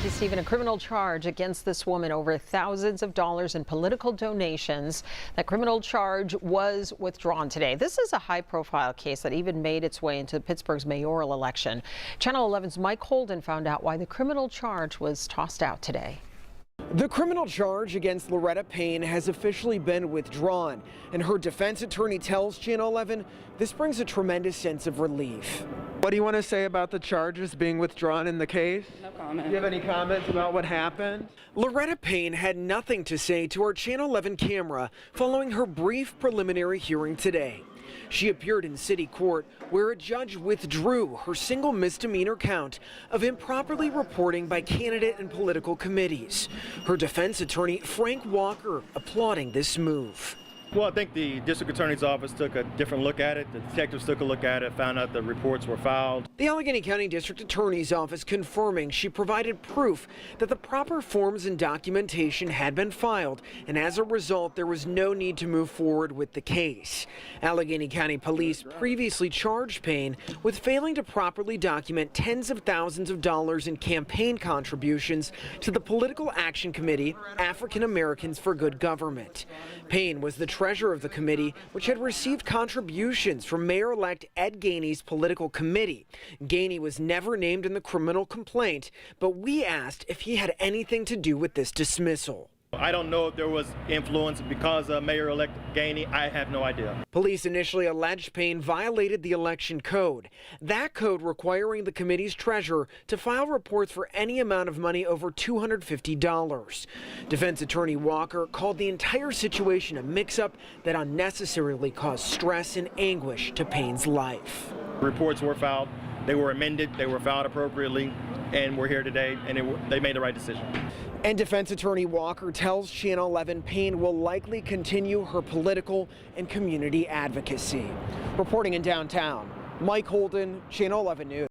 Stephen, a criminal charge against this woman over thousands of dollars in political donations. That criminal charge was withdrawn today. This is a high-profile case that even made its way into Pittsburgh's mayoral election. Channel 11's Mike Holden found out why the criminal charge was tossed out today. The criminal charge against Loretta Payne has officially been withdrawn, and her defense attorney tells Channel 11 this brings a tremendous sense of relief. What do you want to say about the charges being withdrawn in the case? No comment. Do you have any comments about what happened? Loretta Payne had nothing to say to our Channel 11 camera following her brief preliminary hearing today. She appeared in city court where a judge withdrew her single misdemeanor count of improperly reporting by candidate and political committees. Her defense attorney, Frank Walker, applauding this move. Well, I think the district attorney's office took a different look at it. The detectives took a look at it, found out the reports were filed. The Allegheny County District Attorney's Office confirming she provided proof that the proper forms and documentation had been filed, and as a result, there was no need to move forward with the case. Allegheny County Police previously charged Payne with failing to properly document tens of thousands of dollars in campaign contributions to the Political Action Committee, African Americans for Good Government. Payne was the treasurer of the committee, which had received contributions from Mayor-elect Ed Gainey's political committee. Gainey was never named in the criminal complaint, but we asked if he had anything to do with this dismissal. I don't know if there was influence because of Mayor-elect Gainey. I have no idea. Police initially alleged Payne violated the election code, that code requiring the committee's treasurer to file reports for any amount of money over $250. Defense attorney Walker called the entire situation a mix-up that unnecessarily caused stress and anguish to Payne's life. Reports were filed. They were amended. They were filed appropriately, and we're here today, and they made the right decision. And defense attorney Walker tells Channel 11 Payne will likely continue her political and community advocacy. Reporting in downtown, Mike Holden, Channel 11 News.